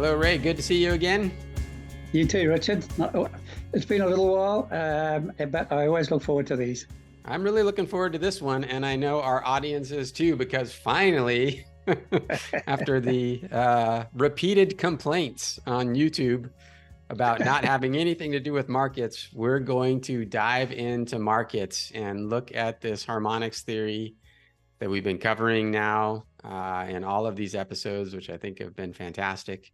Hello, Ray. Good to see you again. You too, Richard. It's been a little while, but I always look forward to these. I'm really looking forward to this one, and I know our audience is too, because finally, after the repeated complaints on YouTube about not having anything to do with markets, we're going to dive into markets and look at this harmonics theory that we've been covering now in all of these episodes, which I think have been fantastic,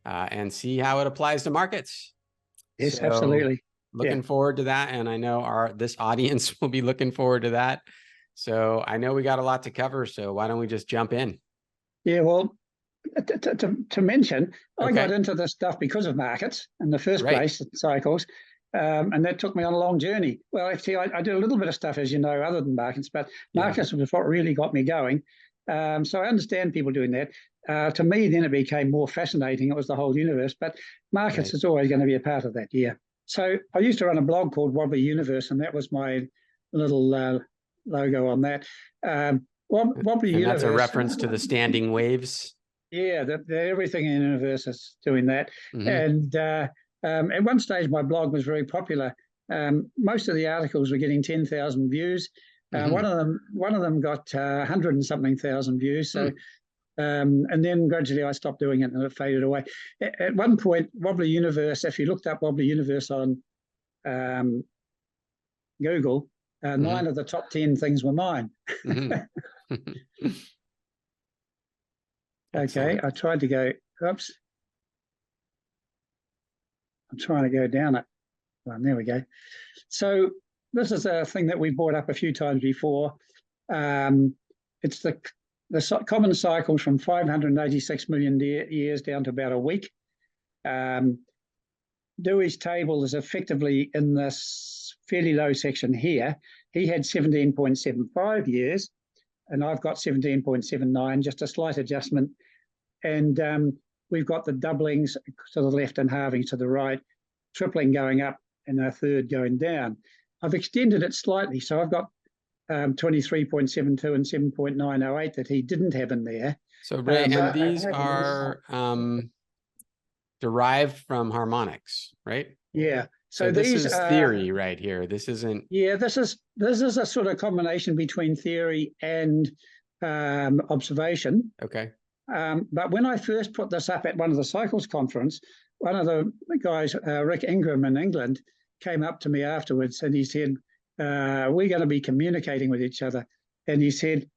and see how it applies to markets. Yes, absolutely. Looking forward to that. And I know this audience will be looking forward to that. So I know we got a lot to cover. So why don't we just jump in? Yeah, well, to mention, I got into this stuff because of markets in the first place, cycles. And that took me on a long journey. Well, actually, I did a little bit of stuff, as you know, other than markets, but markets was what really got me going. So I understand people doing that. To me, then it became more fascinating. It was the whole universe, but markets is always going to be a part of that. Yeah. So I used to run a blog called Wobbly Universe, and that was my little logo on that. Wobbly Universe. That's a reference to the standing waves. Yeah, everything in the universe is doing that. And at one stage, my blog was very popular. Most of the articles were getting 10,000 views. One of them got 100 and something thousand views. So, and then gradually I stopped doing it and it faded away. At one point, Wobbly Universe, if you looked up Wobbly Universe on Google, 9 of the top 10 things were mine. Okay, I tried to go, oops. I'm trying to go down it. Well, there we go. So this is a thing that we brought up a few times before. It's the common cycles from 586 million years down to about a week. Dewey's table is effectively in this fairly low section here. He had 17.75 years, and I've got 17.79, just a slight adjustment. And we've got the doublings to the left and halvings to the right, tripling going up and a third going down. I've extended it slightly, so I've got 23.72 and 7.908 that he didn't have in there. So, Ray, and these are derived from harmonics, right? Yeah. So this is theory right here. This isn't. Yeah, this is a sort of combination between theory and observation. Okay. But when I first put this up at one of the Cycles conference, one of the guys, Rick Ingram in England, came up to me afterwards and he said, we're going to be communicating with each other. And he said,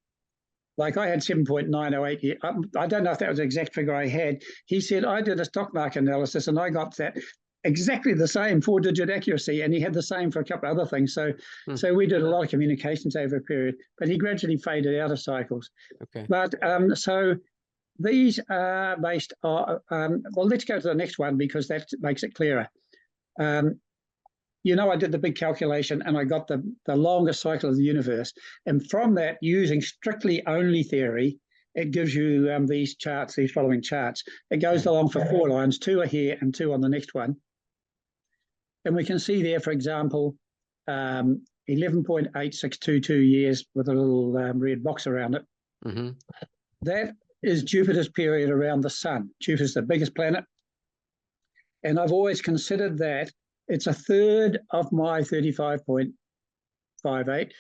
like I had 7.908, I don't know if that was the exact figure I had. He said, I did a stock market analysis and I got that exactly the same 4-digit accuracy, and he had the same for a couple of other things. So we did a lot of communications over a period, but he gradually faded out of Cycles. Okay. But so these are based on, well, let's go to the next one because that makes it clearer. You know, I did the big calculation and I got the longest cycle of the universe. And from that, using strictly only theory, it gives you these charts, these following charts. It goes along for 4 lines, 2 are here and 2 on the next one. And we can see there, for example, 11.8622 years with a little red box around it. That is Jupiter's period around the sun. Jupiter's the biggest planet. And I've always considered that it's a third of my 35.58,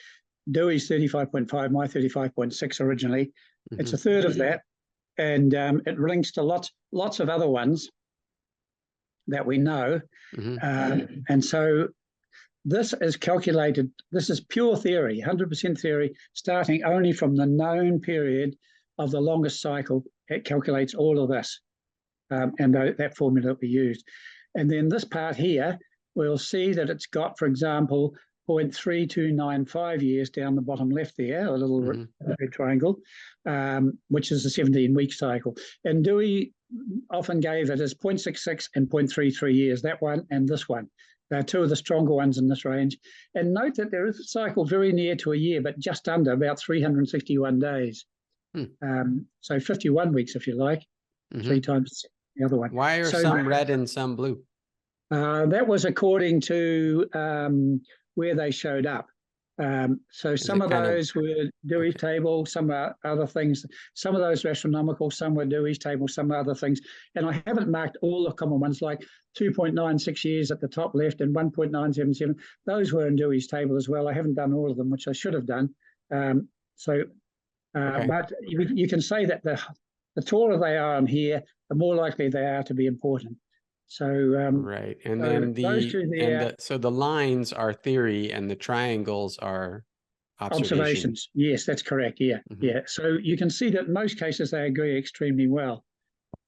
Dewey's 35.5, my 35.6 originally. It's a third of that. And it links to lots of other ones that we know. And so this is calculated, this is pure theory, 100% theory, starting only from the known period of the longest cycle. It calculates all of this and that formula that we used. And then this part here, we'll see that it's got, for example, 0.3295 years down the bottom left there, a little red triangle, which is a 17-week cycle. And Dewey often gave it as 0.66 and 0.33 years, that one and this one. They're 2 of the stronger ones in this range. And note that there is a cycle very near to a year, but just under, about 361 days. So 51 weeks, if you like, 3 times the other one. Why are some red and some blue? That was according to where they showed up. So some of those were Dewey's table, some are other things. Some of those were astronomical, some were Dewey's table, some other things. And I haven't marked all the common ones, like 2.96 years at the top left and 1.977. Those were in Dewey's table as well. I haven't done all of them, which I should have done. But you can say that the taller they are on here, the more likely they are to be important. So right, and then so the lines are theory, and the triangles are observations. Yes, that's correct. Yeah, yeah. So you can see that in most cases they agree extremely well.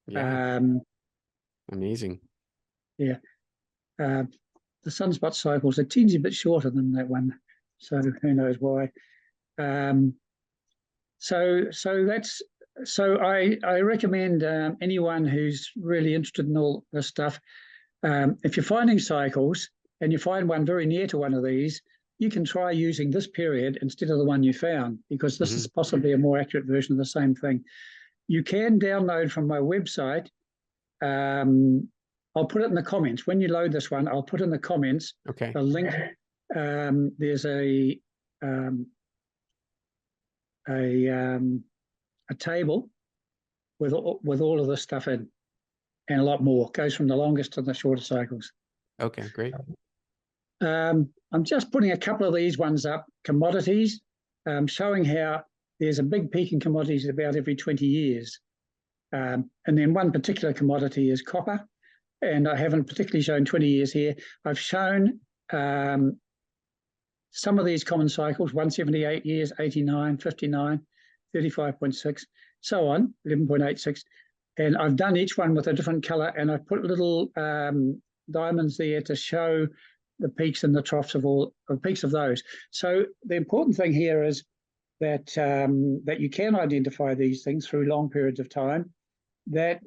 Yeah. Amazing. Yeah. The sunspot cycles are teensy bit shorter than that one, so who knows why. So I recommend anyone who's really interested in all this stuff, if you're finding cycles and you find one very near to one of these, you can try using this period instead of the one you found, because this is possibly a more accurate version of the same thing. You can download from my website. I'll put it in the comments. When you load this one, I'll put in the comments the link. There's a table with all of this stuff in, and a lot more. It goes from the longest to the shorter cycles. Okay, great. I'm just putting a couple of these ones up, commodities, showing how there's a big peak in commodities about every 20 years. And then one particular commodity is copper, and I haven't particularly shown 20 years here. I've shown some of these common cycles, 178 years, 89, 59, 35.6, so on, 11.86. And I've done each one with a different color, and I've put little diamonds there to show the peaks and the troughs of peaks of those. So the important thing here is that that you can identify these things through long periods of time, that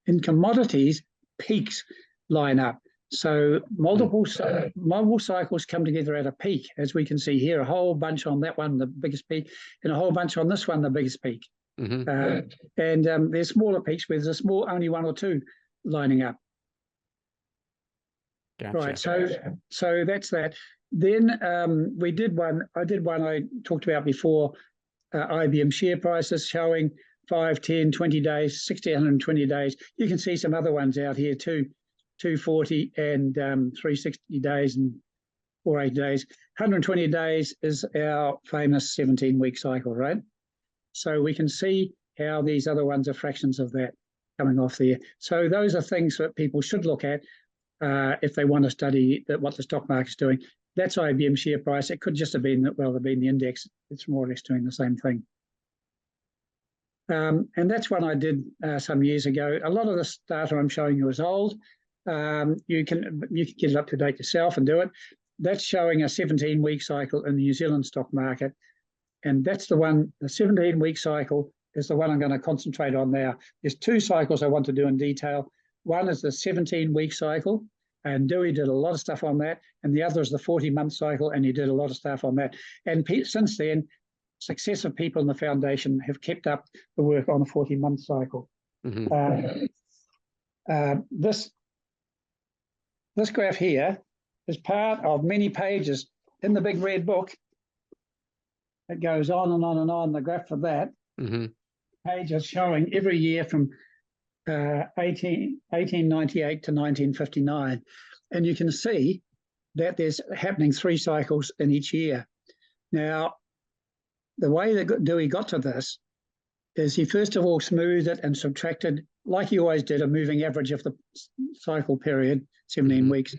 in commodities, peaks line up. So multiple cycles come together at a peak, as we can see here, a whole bunch on that one, the biggest peak, and a whole bunch on this one, the biggest peak. And there's smaller peaks where there's only one or two lining up. Gotcha. Right, so that's that. Then I did one I talked about before, IBM share prices showing 5, 10, 20 days, 60, 120 days. You can see some other ones out here too, 240 and 360 days and 480 days. 120 days is our famous 17-week cycle, right? So we can see how these other ones are fractions of that coming off there. So those are things that people should look at if they want to study what the stock market's doing. That's IBM share price. It could just have been the index. It's more or less doing the same thing. And that's one I did some years ago. A lot of this data I'm showing you is old. You can get it up to date yourself and do it. That's showing a 17-week cycle in the New Zealand stock market. And that's the one, the 17-week cycle is the one I'm going to concentrate on now. There's two cycles I want to do in detail. One is the 17-week cycle, and Dewey did a lot of stuff on that. And the other is the 40-month cycle, and he did a lot of stuff on that. And since then, successive people in the foundation have kept up the work on a 40-month cycle. This graph here is part of many pages in the big red book. It goes on and on and on. The graph for that page is showing every year from 1898 to 1959. And you can see that there's happening 3 cycles in each year. Now, the way that Dewey got to this is he first of all smoothed it and subtracted, like he always did, a moving average of the cycle period, 17 weeks,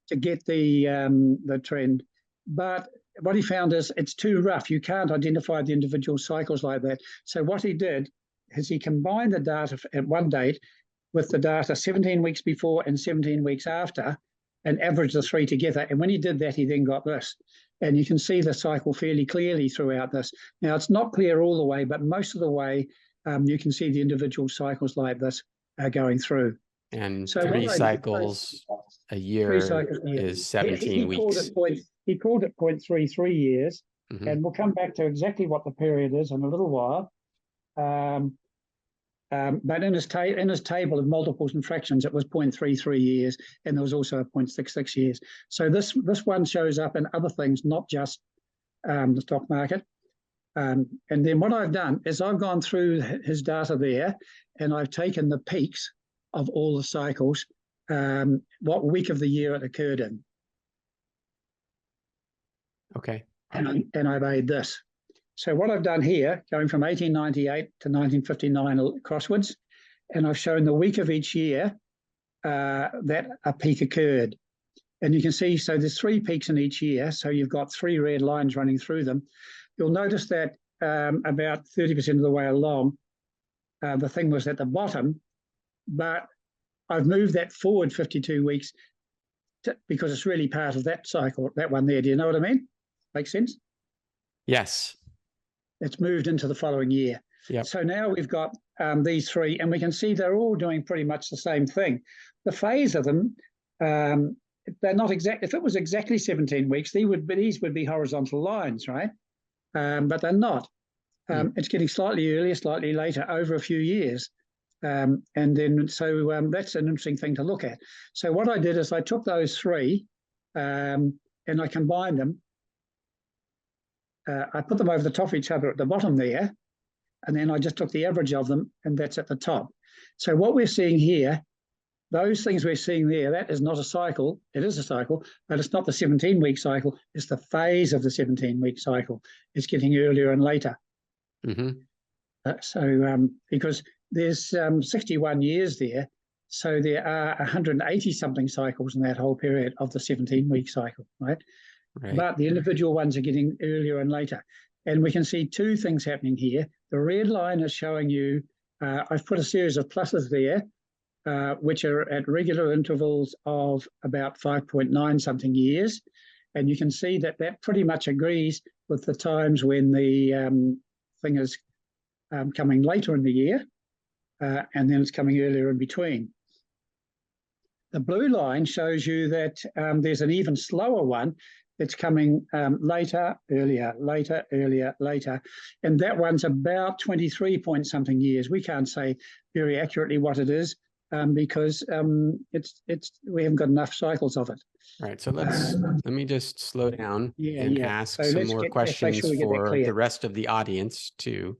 to get the trend. But what he found is it's too rough. You can't identify the individual cycles like that. So what he did is he combined the data at one date with the data 17 weeks before and 17 weeks after and averaged the 3 together. And when he did that, he then got this. And you can see the cycle fairly clearly throughout this. Now, it's not clear all the way, but most of the way you can see the individual cycles like this going through. And so 3 cycles a year is 17 weeks. He called it 0.33 years, and we'll come back to exactly what the period is in a little while. But in his table of multiples and fractions, it was 0.33 years, and there was also 0.66 years. So this one shows up in other things, not just the stock market. And then what I've done is I've gone through his data there, and I've taken the peaks of all the cycles, what week of the year it occurred in. Okay. And I made this. So what I've done here, going from 1898 to 1959 crosswards, and I've shown the week of each year that a peak occurred. And you can see, so there's 3 peaks in each year, so you've got 3 red lines running through them. You'll notice that about 30% of the way along, the thing was at the bottom, but I've moved that forward 52 weeks because it's really part of that cycle, that one there. Do you know what I mean? Makes sense? Yes. It's moved into the following year. Yep. So now we've got these 3, and we can see they're all doing pretty much the same thing. The phase of them, they're not exact. If it was exactly 17 weeks, these would be horizontal lines, right? But they're not. It's getting slightly earlier, slightly later over a few years. And then, so that's an interesting thing to look at. So what I did is I took those 3 and I combined them. I put them over the top of each other at the bottom there, and then I just took the average of them, and that's at the top. So what we're seeing here, those things we're seeing there, that is not a cycle. It is a cycle, but it's not the 17-week cycle. It's the phase of the 17-week cycle. It's getting earlier and later. Because there's 61 years there, so there are 180-something cycles in that whole period of the 17-week cycle, right? But the individual ones are getting earlier and later. And we can see 2 things happening here. The red line is showing you, I've put a series of pluses there, which are at regular intervals of about 5.9-something years. And you can see that that pretty much agrees with the times when the thing is coming later in the year, and then it's coming earlier in between. The blue line shows you that there's an even slower one. It's coming later, earlier, later, earlier, later. And that one's about 23-point-something years. We can't say very accurately what it is because we haven't got enough cycles of it. Right. So let me just slow down and ask some more questions for the rest of the audience too.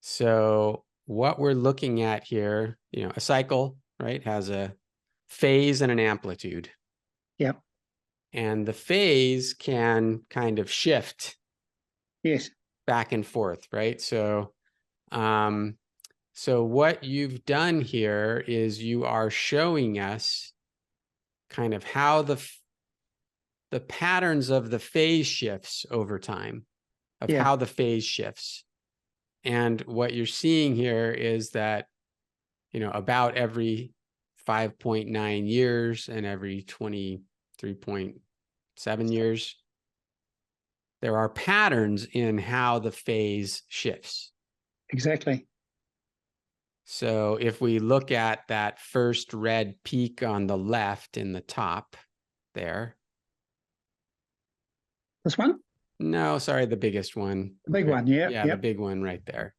So what we're looking at here, a cycle, right, has a phase and an amplitude. Yep. And the phase can kind of shift back and forth, right? So so what you've done here is you are showing us kind of how the patterns of the phase shifts over time, of how the phase shifts. And what you're seeing here is that, about every 5.9 years and every 23.7 years, there are patterns in how the phase shifts. Exactly. So if we look at that first red peak on the left in the top there. This one? No, sorry, the biggest one. The big one, yeah. Yeah, the big one right there.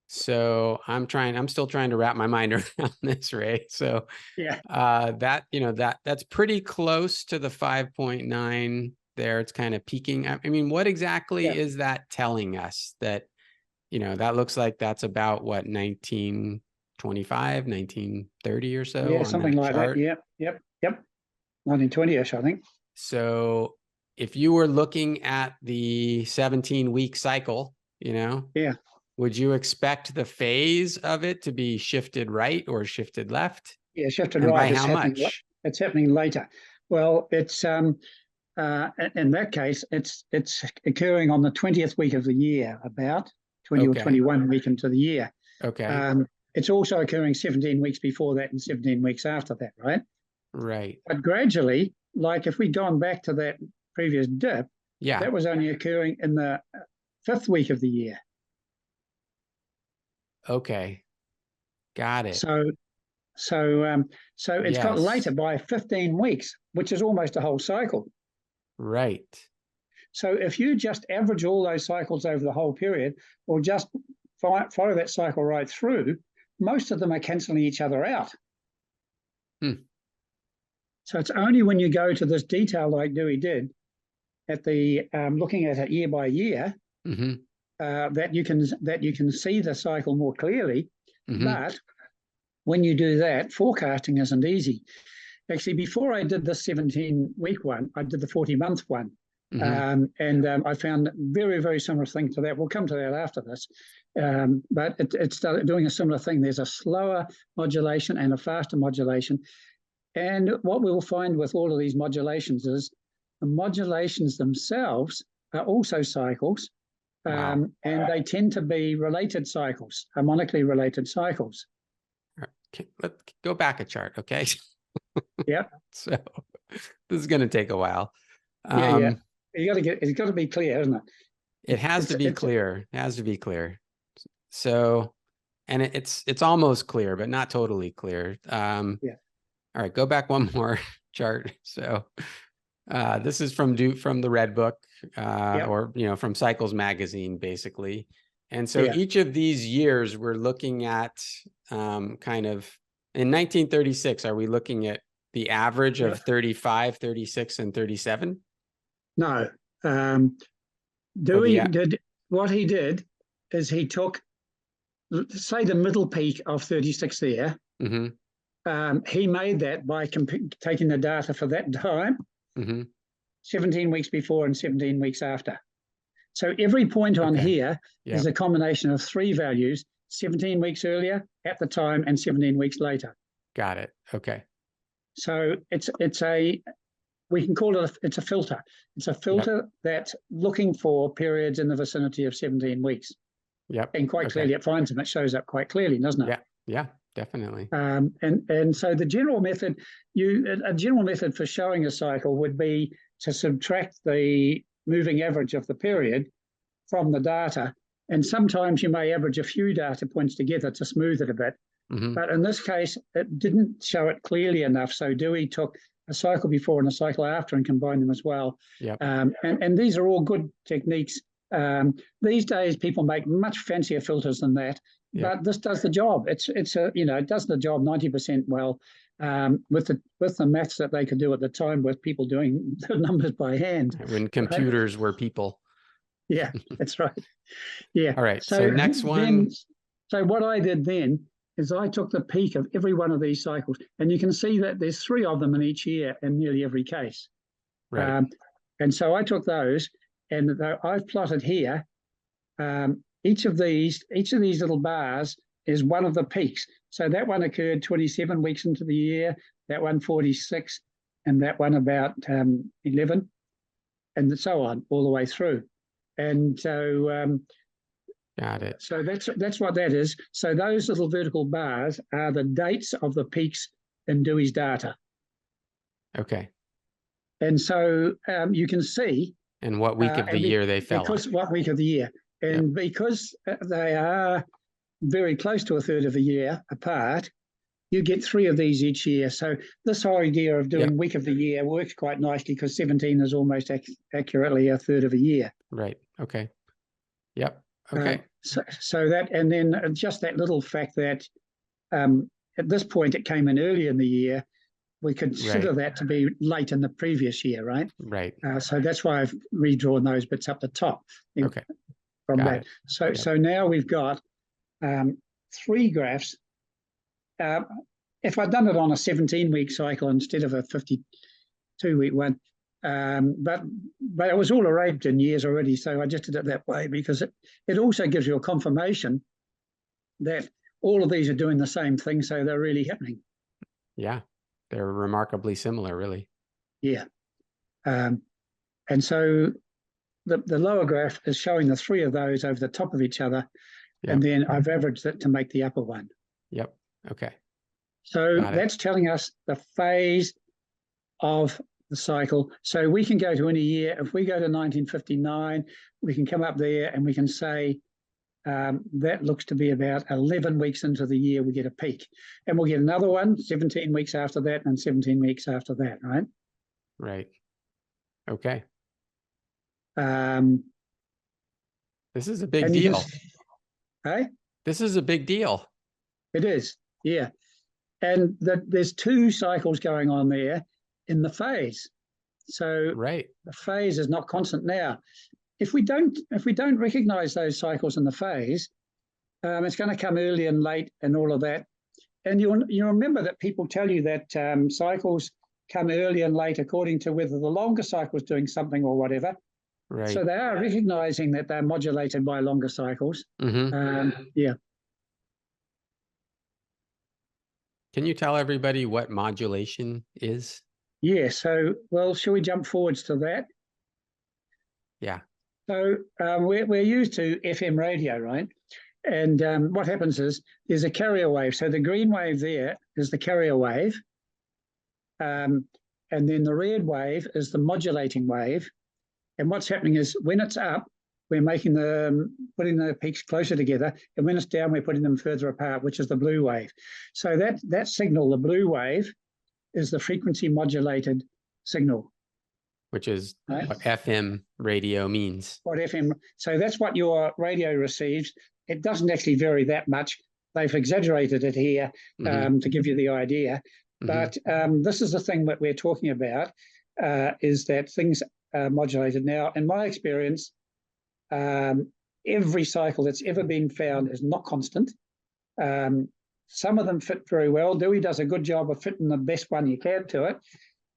So I'm still trying to wrap my mind around this, Ray. So that's pretty close to the 5.9 there. It's kind of peaking. I mean, what exactly is that telling us? That, that looks like that's about what, 1925, 1930 or so? Yeah, something like that. Yep. 1920-ish, I think. So if you were looking at the 17-week cycle, would you expect the phase of it to be shifted right or shifted left? Yeah, shifted and right. By how much? It's happening later. Well, it's in that case, it's occurring on the 20th week of the year, about 20 or 21 week into the year. Okay. It's also occurring 17 weeks before that and 17 weeks after that, right? Right. But gradually, like if we'd gone back to that previous dip, that was only occurring in the 5th week of the year. Okay. Got it. So it's got later by 15 weeks, which is almost a whole cycle. Right. So if you just average all those cycles over the whole period, or just follow that cycle right through, most of them are cancelling each other out. So it's only when you go to this detail like Dewey did at the looking at it year by year that you can see the cycle more clearly. But when you do that, forecasting isn't easy. Actually, before I did the 17-week one, I did the 40-month one. I found very, very similar thing to that. We'll come to that after this. But it started doing a similar thing. There's a slower modulation and a faster modulation. And what we'll find with all of these modulations is the modulations themselves are also cycles. And they tend to be related cycles, harmonically related cycles. Okay, let's go back a chart, okay? Yeah. So this is going to take a while. Yeah. It's got to be clear, isn't it? It has to be clear. It has to be clear. So, and it's almost clear, but not totally clear. Yeah. All right, go back one more chart. So this is from the Red Book, or from Cycles Magazine, basically. And so each of these years we're looking at kind of in 1936, are we looking at the average of 35, 36, and 37? No. Dewey did what he did is he took, say, the middle peak of 36 there. He made that by taking the data for that time, 17 weeks before and 17 weeks after. So every point on here is a combination of three values, 17 weeks earlier, at the time, and 17 weeks later. Got it. Okay. So we can call it it's a filter. It's a filter that's looking for periods in the vicinity of 17 weeks. And quite clearly it finds them. It shows up quite clearly, doesn't it? Yeah, definitely. And so the general method, a general method for showing a cycle would be to subtract the moving average of the period from the data. And sometimes you may average a few data points together to smooth it a bit. But in this case, it didn't show it clearly enough. So Dewey took a cycle before and a cycle after and combined them as well. And these are all good techniques. These days, people make much fancier filters than that. But this does the job. It does the job 90% well with the maths that they could do at the time with people doing the numbers by hand. When computers were people. Yeah, that's right. Yeah. All right. So next one. So what I did then is I took the peak of every one of these cycles, and you can see that there's three of them in each year in nearly every case. Right. And so I took those, and I've plotted here. Each of these little bars is one of the peaks. So that one occurred 27 weeks into the year, that one 46, and that one about 11, and so on all the way through. And so got it. So that's what that is. So those little vertical bars are the dates of the peaks in Dewey's data. Okay. And so you can see. And what week of the year they fell. What week of the year. And because they are very close to a third of a year apart, you get three of these each year. So this whole idea of doing week of the year works quite nicely because 17 is almost accurately a third of a year. Right. Okay. Yep. Okay. So that, and then just that little fact that at this point it came in early in the year, we consider that to be late in the previous year, right? Right. So that's why I've redrawn those bits up the top. Okay. From that. So now we've got three graphs. If I'd done it on a 17-week cycle instead of a 52-week one, but it was all arranged in years already, so I just did it that way because it also gives you a confirmation that all of these are doing the same thing, so they're really happening. Yeah, they're remarkably similar, really. Yeah, and so the lower graph is showing the three of those over the top of each other, and then I've averaged it to make the upper one. Yep. Okay. So that's telling us the phase of the cycle. So we can go to any year. If we go to 1959, we can come up there and we can say that looks to be about 11 weeks into the year we get a peak. And we'll get another one 17 weeks after that and 17 weeks after that, right? Right. Okay. This is a big deal. Hey? This is a big deal. It is, yeah. And there's two cycles going on there in the phase. So right. The phase is not constant. Now, if we don't recognize those cycles in the phase, it's going to come early and late and all of that. And you remember that people tell you that cycles come early and late according to whether the longer cycle is doing something or whatever. Right. So they are recognizing that they're modulated by longer cycles. Yeah. Can you tell everybody what modulation is? Yeah. So, well, shall we jump forwards to that? Yeah. So we're used to FM radio, right? And what happens is there's a carrier wave. So the green wave there is the carrier wave. And then the red wave is the modulating wave. And what's happening is when it's up, we're putting the peaks closer together. And when it's down, we're putting them further apart, which is the blue wave. So that signal, the blue wave, is the frequency modulated signal. Which is what FM radio means. So that's what your radio receives. It doesn't actually vary that much. They've exaggerated it here to give you the idea. But this is the thing that we're talking about, is that things are modulated. Now, in my experience, every cycle that's ever been found is not constant. Some of them fit very well. Dewey does a good job of fitting the best one you can to it,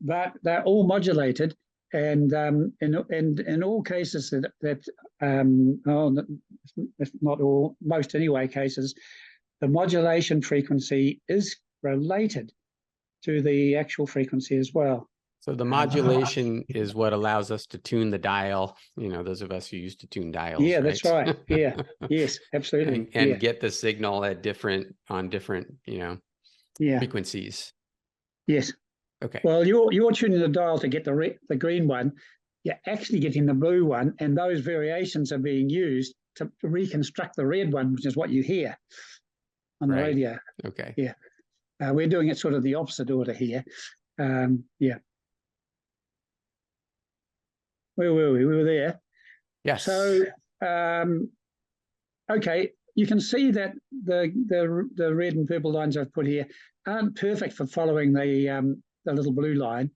but they're all modulated. And in all cases not all, most anyway, cases, the modulation frequency is related to the actual frequency as well. So the modulation is what allows us to tune the dial, those of us who used to tune dials. Yeah, that's right. Yeah. Yes, absolutely. and get the signal at different frequencies. Yes. Okay. Well, you're tuning the dial to get the green one. You're actually getting the blue one, and those variations are being used to reconstruct the red one, which is what you hear on the radio. Okay. Yeah. We're doing it sort of the opposite order here. Yeah. Where were we? We were there. Yes. So, okay, you can see that the red and purple lines I've put here aren't perfect for following the little blue line,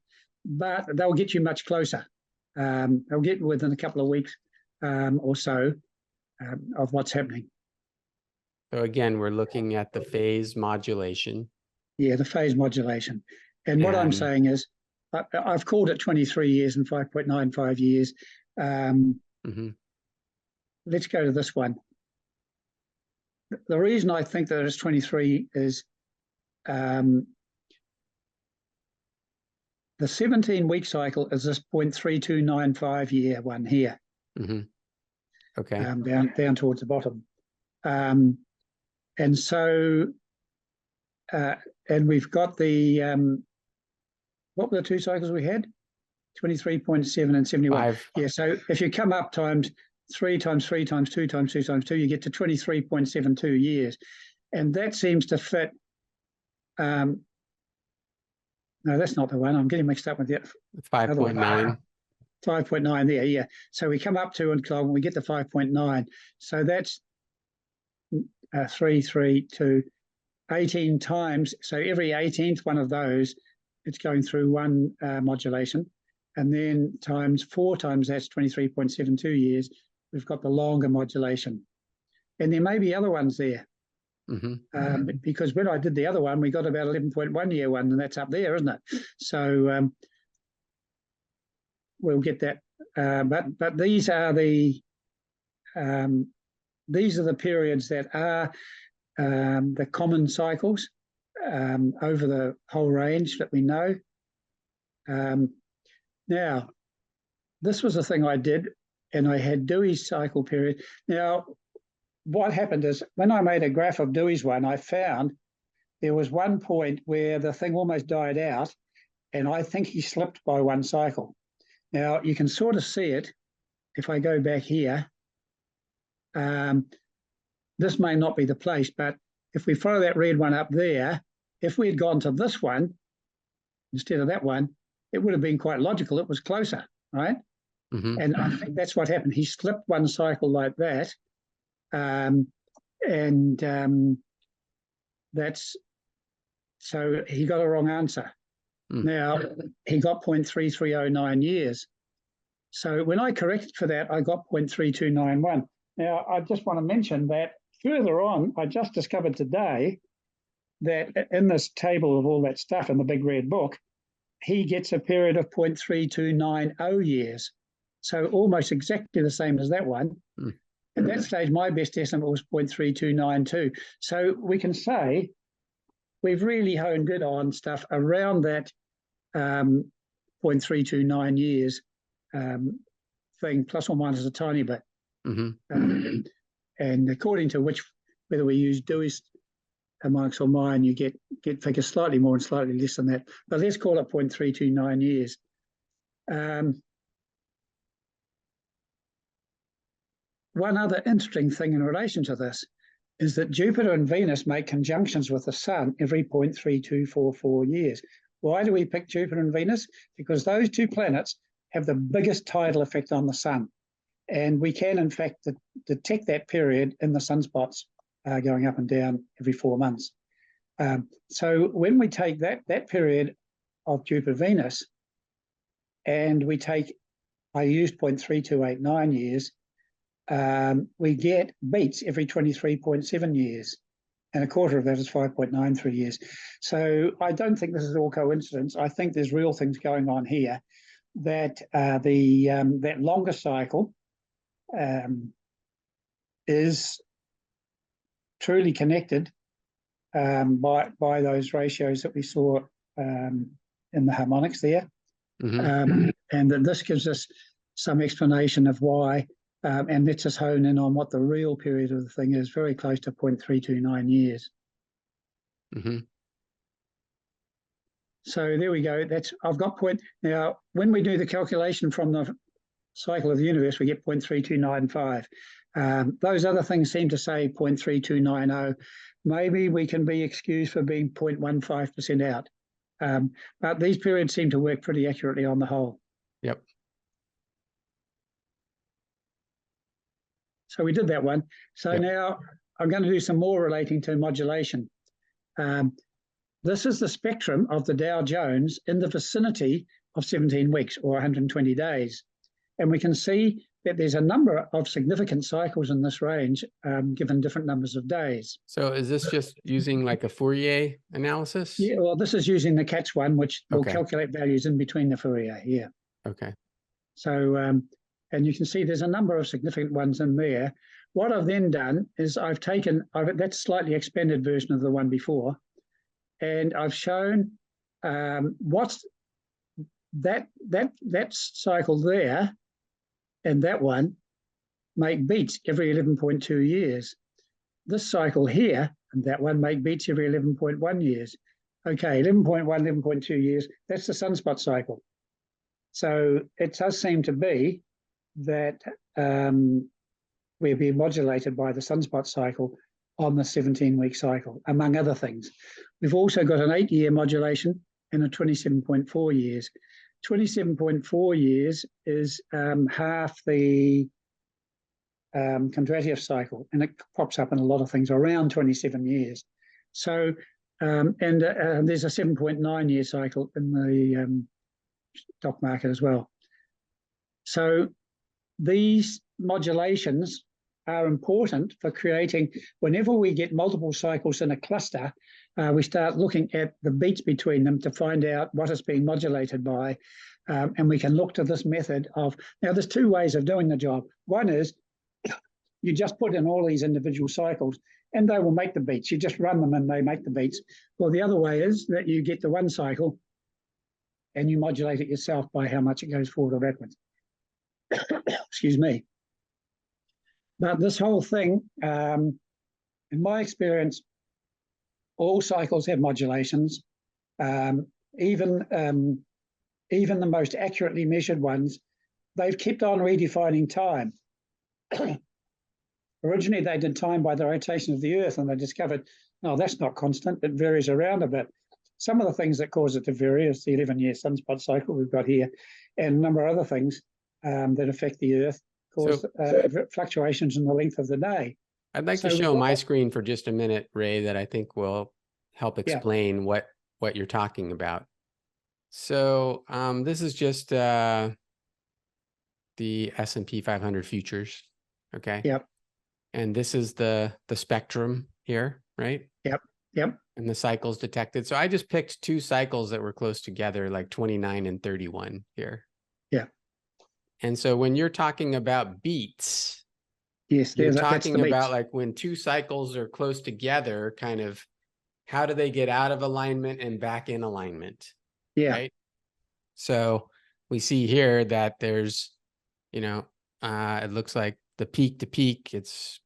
but they'll get you much closer. They'll get within a couple of weeks or so of what's happening. So again, we're looking at the phase modulation. Yeah, the phase modulation. And what I'm saying is, I've called it 23 years and 5.95 years. Let's go to this one. The reason I think that it's 23 is the 17-week cycle is this 0.3295 year one here. Okay. Down towards the bottom. And so, and we've got the, what were the two cycles we had? 23.7 and 71. 5. Yeah, so if you come up times 3 times 3 times 2 times 2 times 2, you get to 23.72 years. And that seems to fit. No, that's not the one. I'm getting mixed up with the 5.9. 5.9 there, yeah. So we come up to and we get to 5.9. So that's 3, 3, 2, 18 times. So every 18th one of those, it's going through one modulation. And then times 4 times that's 23.72 years. We've got the longer modulation. And there may be other ones there. Because when I did the other one, we got about 11.1 year one, and that's up there, isn't it? So we'll get that. But these are the periods that are the common cycles over the whole range that we know. Now, this was the thing I did, and I had Dewey's cycle period. Now, what happened is when I made a graph of Dewey's one, I found there was one point where the thing almost died out, and I think he slipped by one cycle. Now, you can sort of see it if I go back here. This may not be the place, but if we follow that red one up there, if we had gone to this one instead of that one, it would have been quite logical. It was closer, right? And I think that's what happened. He slipped one cycle like that. And that's, so he got a wrong answer. Now, he got 0.3309 years. So when I corrected for that, I got 0.3291. Now, I just want to mention that further on, I just discovered today that in this table of all that stuff in the big red book, he gets a period of 0.3290 years. So almost exactly the same as that one. At that stage, my best estimate was 0.3292. So we can say we've really honed good on stuff around that 0.329 years thing, plus or minus a tiny bit. And according to whether we use Dewey's harmonics or mine, you get figures slightly more and slightly less than that. But let's call it 0.329 years. One other interesting thing in relation to this is that Jupiter and Venus make conjunctions with the Sun every 0.3244 years. Why do we pick Jupiter and Venus? Because those two planets have the biggest tidal effect on the Sun. And we can, in fact, detect that period in the sunspots going up and down every 4 months. So when we take that period of Jupiter-Venus and we take, I used 0.3289 years, we get beats every 23.7 years, and a quarter of that is 5.93 years. So I don't think this is all coincidence. I think there's real things going on here, that that longer cycle is truly connected by those ratios that we saw in the harmonics there. And that this gives us some explanation of why, and lets us hone in on what the real period of the thing is, very close to 0.329 years. So there we go. I've got now, when we do the calculation from the cycle of the universe, we get 0.3295. Those other things seem to say 0.3290. Maybe we can be excused for being 0.15% out. But these periods seem to work pretty accurately on the whole. Yep. So we did that one. So now I'm going to do some more relating to modulation. This is the spectrum of the Dow Jones in the vicinity of 17 weeks or 120 days. And we can see that there's a number of significant cycles in this range, given different numbers of days. So is this just using like a Fourier analysis? Yeah, well, this is using the CATS one, which will calculate values in between the Fourier, Okay. So, and you can see there's a number of significant ones in there. What I've then done is I've taken, that's a slightly expanded version of the one before, and I've shown what's that cycle there and that one make beats every 11.2 years. This cycle here and that one make beats every 11.1 years. Okay, 11.1, 11.2 years, that's the sunspot cycle. So it does seem to be that we're being modulated by the sunspot cycle on the 17-week cycle, among other things. We've also got an 8-year modulation and a 27.4 years. 27.4 years is half the Kondratiev cycle, and it pops up in a lot of things around 27 years. So, there's a 7.9-year cycle in the stock market as well. So these modulations are important for creating, whenever we get multiple cycles in a cluster, we start looking at the beats between them to find out what is being modulated by. And we can look to this method of, now there's two ways of doing the job. One is you just put in all these individual cycles and they will make the beats. You just run them and they make the beats. Well, the other way is that you get the one cycle and you modulate it yourself by how much it goes forward or backwards. Excuse me. But this whole thing, in my experience, all cycles have modulations. Even the most accurately measured ones, they've kept on redefining time. Originally, they did time by the rotation of the Earth, and they discovered, no, that's not constant. It varies around a bit. Some of the things that cause it to vary is the 11-year sunspot cycle we've got here, and a number of other things that affect the Earth cause fluctuations in the length of the day. I'd like to show my screen for just a minute, Ray, that I think will help explain what you're talking about. So this is just the S&P 500 futures, okay? Yep. And this is the spectrum here, right? Yep. Yep. And the cycles detected. So I just picked two cycles that were close together, like 29 and 31 here. Yeah. And so when you're talking about beats, yes, you're talking about like when two cycles are close together, kind of how do they get out of alignment and back in alignment? Yeah. Right. So we see here that there's, you know, it looks like the peak to peak, it's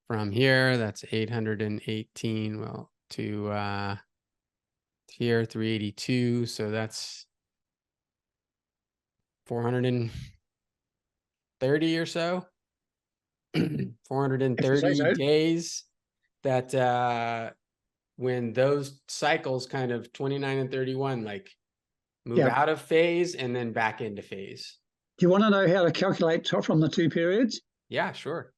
from here, that's 818, well, to here, 382. So that's 430 or so, 430 days that when those cycles kind of 29 and 31, like move out of phase and then back into phase. Do you want to know how to calculate from the two periods? Yeah, sure.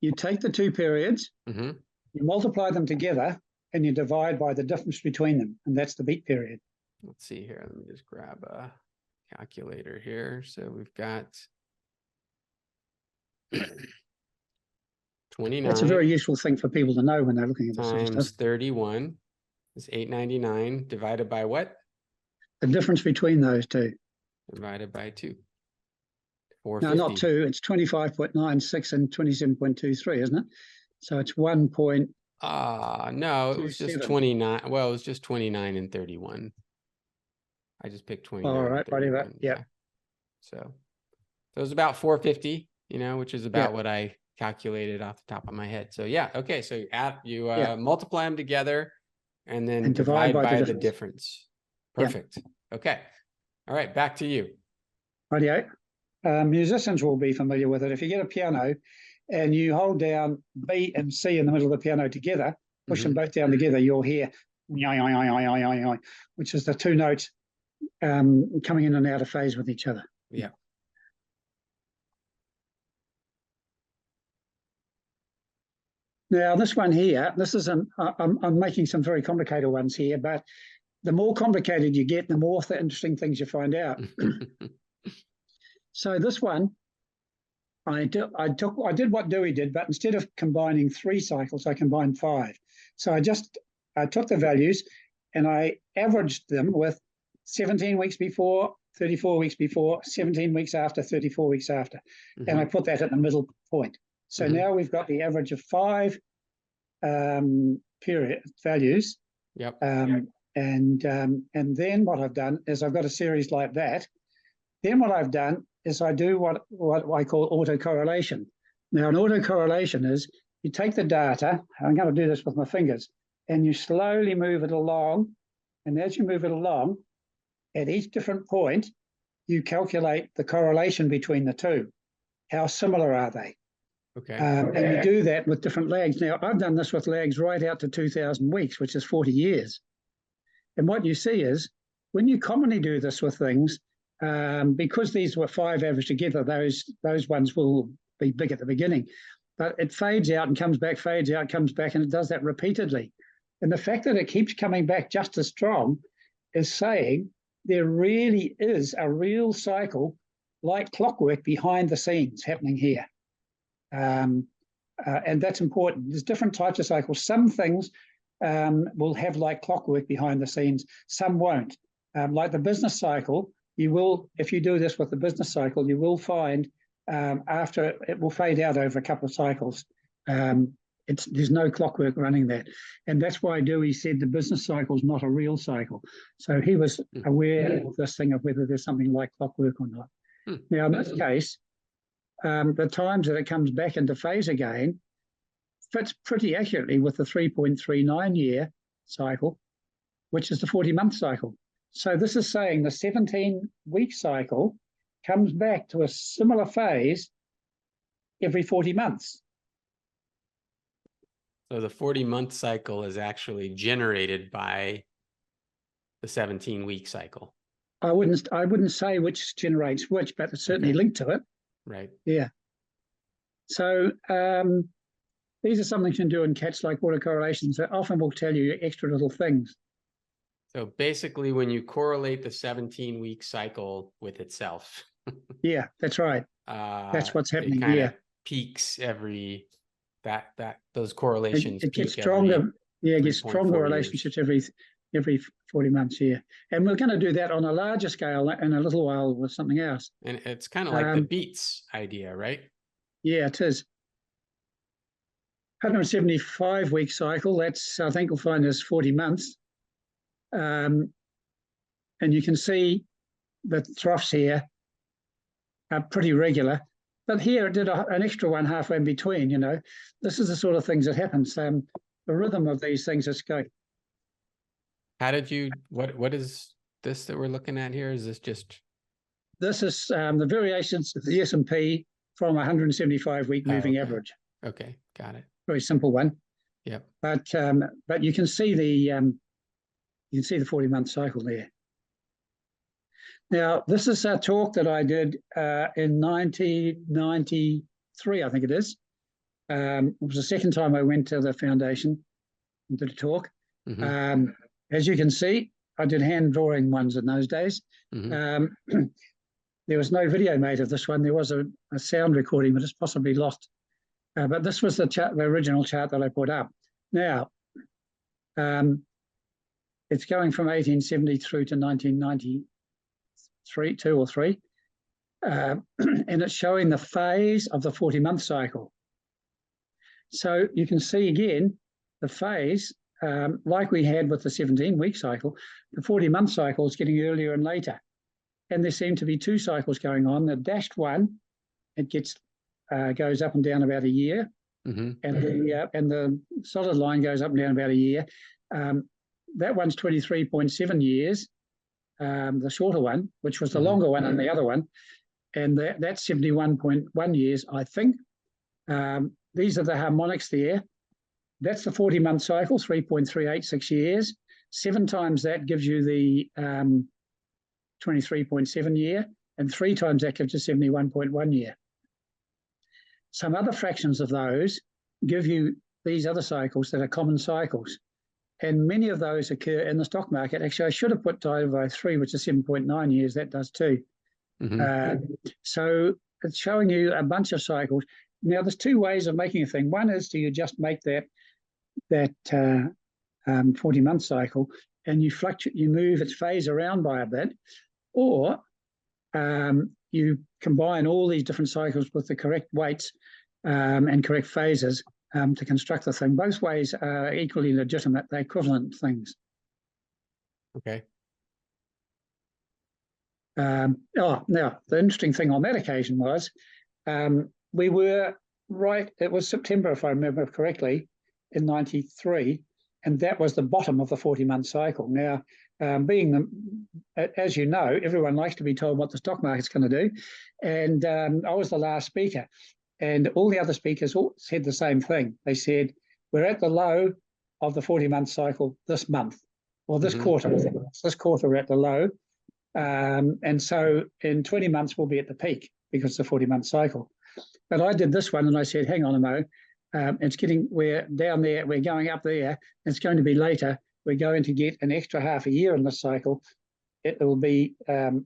You take the two periods, you multiply them together, and you divide by the difference between them, and that's the beat period. Let's see here. Let me just grab a calculator here. So we've got 29. That's a very useful thing for people to know when they're looking at this sort of stuff. Times 31 is 899 divided by what? The difference between those two. Divided by 2. No, not 2. It's 25.96 and 27.23, isn't it? So it's 1 point. No, it was just 29. Well, it was just 29 and 31. I just picked 29. All right, whatever. Yeah. So it was about 450, you know, which is about what I calculated off the top of my head. So yeah, okay. So you multiply them together and then divide by the difference. Perfect. Okay. All right, back to you. Rightio. Musicians will be familiar with it. If you get a piano and you hold down B and C in the middle of the piano together, push them both down together, you'll hear which is the two notes coming in and out of phase with each other. Yeah. Now, this one here, this is I'm making some very complicated ones here, but the more complicated you get, the more interesting things you find out. So this one, I did what Dewey did, but instead of combining 3 cycles, I combined 5. So I took the values and I averaged them with 17 weeks before, 34 weeks before, 17 weeks after, 34 weeks after. And I put that at the middle point. So now we've got the average of 5 period values. Yep. And then what I've done is I've got a series like that. Then what I've done is I do what I call autocorrelation. Now, an autocorrelation is you take the data, I'm going to do this with my fingers, and you slowly move it along. And as you move it along, at each different point, you calculate the correlation between the two. How similar are they? Okay. And you do that with different lags. Now, I've done this with lags right out to 2,000 weeks, which is 40 years. And what you see is when you commonly do this with things, because these were 5 averaged together, those ones will be big at the beginning. But it fades out and comes back, fades out, comes back, and it does that repeatedly. And the fact that it keeps coming back just as strong is saying there really is a real cycle like clockwork behind the scenes happening here. And that's important. There's different types of cycles. Some things will have like clockwork behind the scenes, some won't. Like the business cycle, you will, if you do this with the business cycle, you will find after it will fade out over a couple of cycles. There's no clockwork running that. And that's why Dewey said the business cycle is not a real cycle. So he was aware of this thing of whether there's something like clockwork or not. Now, in this case, the times that it comes back into phase again fits pretty accurately with the 3.39 year cycle, which is the 40-month cycle. So this is saying the 17-week cycle comes back to a similar phase every 40 months. So the 40-month cycle is actually generated by the 17-week cycle. I wouldn't say which generates which, but it's certainly linked to it. Right. Yeah. So these are something you can do in cats like autocorrelation. So often will tell you extra little things. So basically, when you correlate the 17-week cycle with itself, yeah, that's right. That's what's happening it kind here. of peaks every those correlations. It gets stronger. Yeah, it gets stronger relationships every 40 months. Yeah, and we're going to do that on a larger scale in a little while with something else. And it's kind of like the beats idea, right? Yeah, it is. 175-week cycle. That's, I think we'll find is 40 months. And you can see the troughs here are pretty regular. But here it did an extra one halfway in between, you know. This is the sort of things that happens. The rhythm of these things is going. How did you, what is this that we're looking at here? Is this just? This is the variations of the S&P from 175-week moving average. Okay, got it. Very simple one. Yep. But you can see the 40-month cycle there. Now, this is a talk that I did in 1993, I think it is. It was the second time I went to the foundation and did a talk. Mm-hmm. As you can see, I did hand drawing ones in those days. Mm-hmm. There was no video made of this one. There was a sound recording, but it's possibly lost. But this was the original chart that I put up. Now, it's going from 1870 through to 1993, 2 or 3. And it's showing the phase of the 40-month cycle. So you can see again, the phase, like we had with the 17-week cycle, the 40-month cycle is getting earlier and later. And there seem to be 2 cycles going on. The dashed one, it goes up and down about a year. Mm-hmm. And the solid line goes up and down about a year. That one's 23.7 years, the shorter one, which was the longer one and the other one. And that's 71.1 years, I think. These are the harmonics there. That's the 40-month cycle, 3.386 years. 7 times that gives you the 23.7 year, and 3 times that gives you 71.1 year. Some other fractions of those give you these other cycles that are common cycles. And many of those occur in the stock market. Actually, I should have put divided by 3, which is 7.9 years. That does too. Mm-hmm. So it's showing you a bunch of cycles. Now, there's 2 ways of making a thing. One is do you just make that 40-month cycle and you move its phase around by a bit, or you combine all these different cycles with the correct weights and correct phases to construct the thing. Both ways are equally legitimate. They're equivalent things. Okay. Now, the interesting thing on that occasion was we were right, it was September, if I remember correctly, in 93, and that was the bottom of the 40-month cycle. Now, as you know, everyone likes to be told what the stock market's going to do, and I was the last speaker, and all the other speakers all said the same thing. They said, we're at the low of the 40-month cycle this month, or this quarter. This quarter we're at the low, and so in 20 months we'll be at the peak because it's a 40-month cycle. But I did this one and I said, hang on a mo, we're down there, we're going up there, it's going to be later, we're going to get an extra half a year in this cycle. It will be it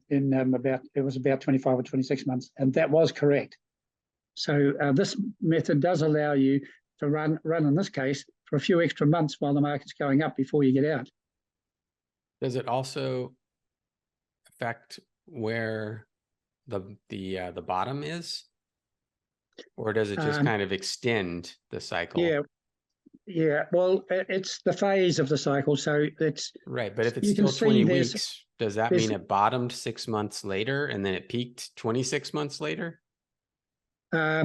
was about 25 or 26 months, and that was correct. So this method does allow you to run in this case for a few extra months while the market's going up before you get out. Does it also affect where the bottom is? Or does it just kind of extend the cycle? Yeah. Well, it's the phase of the cycle, so it's right. But if it's still 20 weeks, does that mean it bottomed 6 months later and then it peaked 26 months later? Yeah,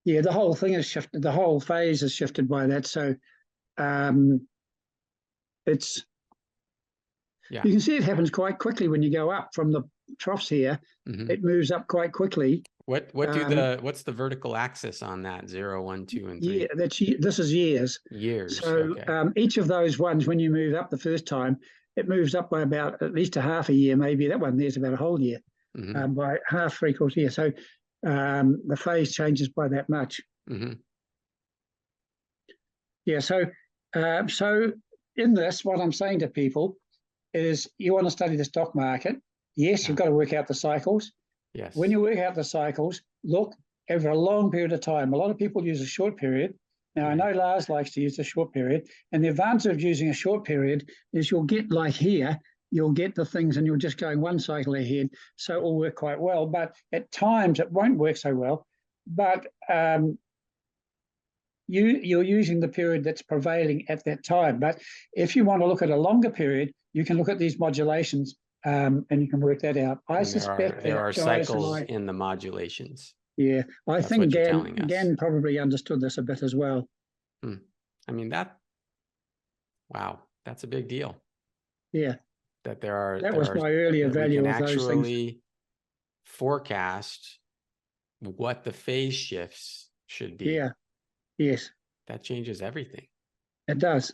the whole thing is shifted. The whole phase is shifted by that. So, it's. Yeah. You can see it happens quite quickly when you go up from the troughs here. Mm-hmm. It moves up quite quickly. What's the vertical axis on that? 0, 1, 2, and 3? Yeah, this is years. Years. So okay. Each of those ones, when you move up the first time, it moves up by about at least a half a year. Maybe that one there's about a whole year, by half, 3/4 year. So the phase changes by that much. Mm-hmm. Yeah, so in this, what I'm saying to people is you want to study the stock market. Yes, you've got to work out the cycles. Yes. When you work out the cycles, look over a long period of time. A lot of people use a short period. Now, I know Lars likes to use a short period, and the advantage of using a short period is you'll get, like here, you'll get the things and you're just going one cycle ahead, so it will work quite well. But at times it won't work so well. But you're using the period that's prevailing at that time. But if you want to look at a longer period, you can look at these modulations and you can work that out. I suspect there are cycles in the modulations. Yeah, I think Gan probably understood this a bit as well. I mean, wow, that's a big deal. Yeah. That was my earlier value of those things. Actually forecast what the phase shifts should be. Yeah. Yes. That changes everything. It does.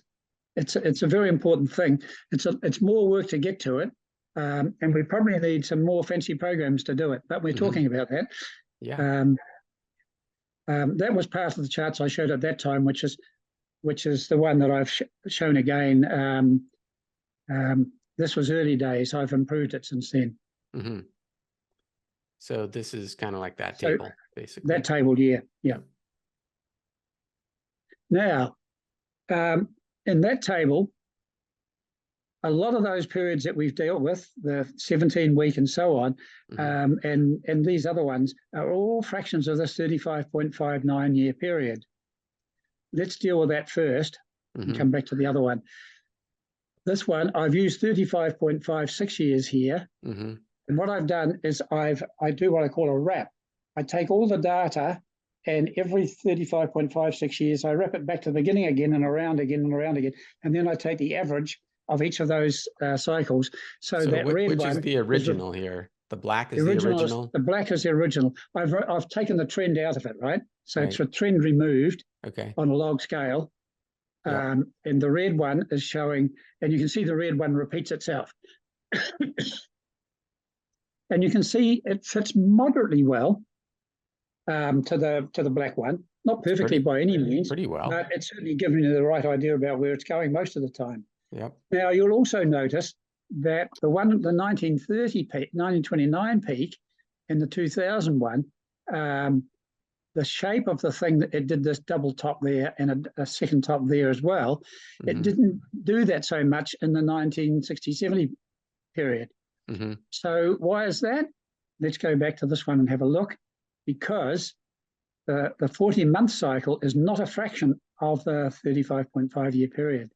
It's a very important thing. It's more work to get to it. And we probably need some more fancy programs to do it, but we're talking about that. Yeah. That was part of the charts I showed at that time, which is the one that I've shown again. This was early days. I've improved it since then. Mm-hmm. So this is kind of like that table, basically. That table, yeah. Now, in that table, a lot of those periods that we've dealt with, the 17-week and so on, and these other ones are all fractions of this 35.59-year period. Let's deal with that first and come back to the other one. This one, I've used 35.56 years here. And what I've done is I do what I call a wrap. I take all the data, and every 35.56 years, I wrap it back to the beginning again and around again and around again. And then I take the average of each of those cycles. So that red one, which is the original here? The black is the original? The black is the original. I've taken the trend out of it, right? So it's a trend removed on a log scale. And the red one is showing, and you can see the red one repeats itself. And you can see it fits moderately well to the black one. Not perfectly by any means, pretty well, but it's certainly giving you the right idea about where it's going most of the time. Yep. Now, you'll also notice that the 1930 peak, 1929 peak, and the 2001, the shape of the thing, that it did this double top there and a second top there as well. It didn't do that so much in the 1960-70 period. So why is that? Let's go back to this one and have a look. Because the 40-month cycle is not a fraction of the 35.5-year period.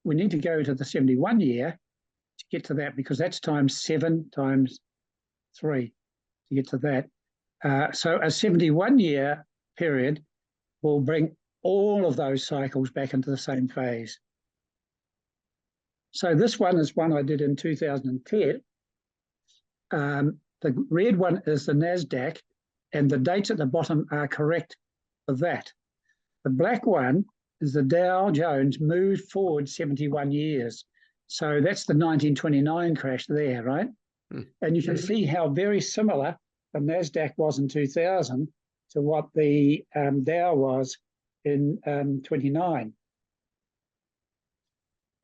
We need to go to the 71-year to get to that, because that's times 7 times 3 to get to that. So a 71-year period will bring all of those cycles back into the same phase. So this one is one I did in 2010. The red one is the NASDAQ, and the dates at the bottom are correct for that. The black one is the Dow Jones moved forward 71 years. So that's the 1929 crash there, right? And you can see how very similar the NASDAQ was in 2000 to what the Dow was in 29.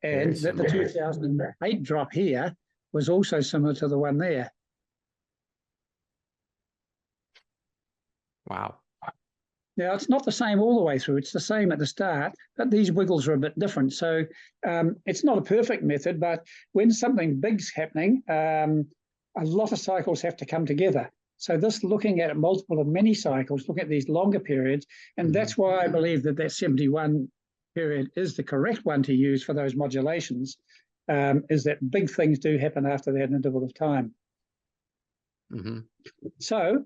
And that the 2008 drop here was also similar to the one there. Wow. Now, it's not the same all the way through. It's the same at the start, but these wiggles are a bit different. So it's not a perfect method, but when something big's happening, a lot of cycles have to come together. So this looking at a multiple of many cycles, look at these longer periods, and that's why I believe that that 71 period is the correct one to use for those modulations, is that big things do happen after that interval of time. So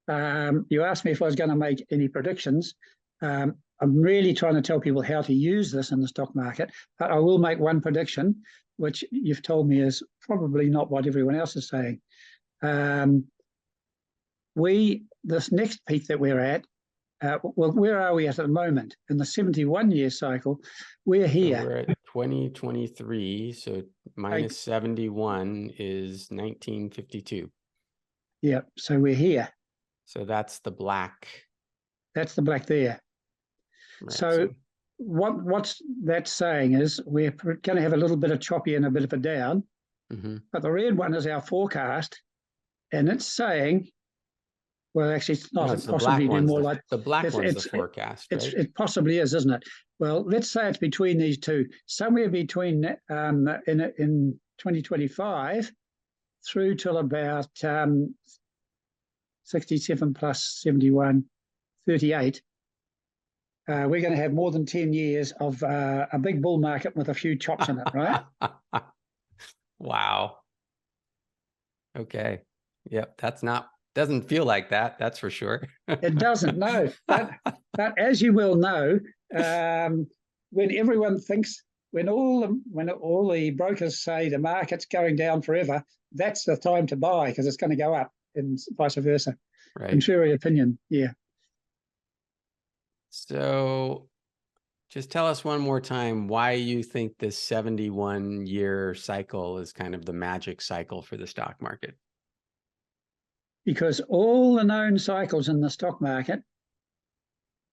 you asked me if I was going to make any predictions. I'm really trying to tell people how to use this in the stock market, but I will make one prediction, which you've told me is probably not what everyone else is saying. This next peak that we're at, well, where are we at the moment? In the 71-year cycle, we're here. So we're at 2023, so minus 71 is 1952. Yeah, so we're here. So that's the black. That's the black there. Right, so what's that saying is we're going to have a little bit of choppy and a bit of a down, but the red one is our forecast, and it's saying, well, actually, it's not. No, It's possibly do more like the black one's the forecast, right? It possibly is, isn't it? Well, let's say it's between these two, somewhere between in 2025 through till about 67 plus 71, 38. We're going to have more than 10 years of a big bull market with a few chops in it, right? Wow. Okay. Yep. Doesn't feel like that. That's for sure. It doesn't, no. But as you will know, when everyone thinks, when all the brokers say the market's going down forever, that's the time to buy because it's going to go up, and vice versa. Right. Contrary opinion, yeah. So just tell us one more time why you think this 71-year cycle is kind of the magic cycle for the stock market. Because all the known cycles in the stock market,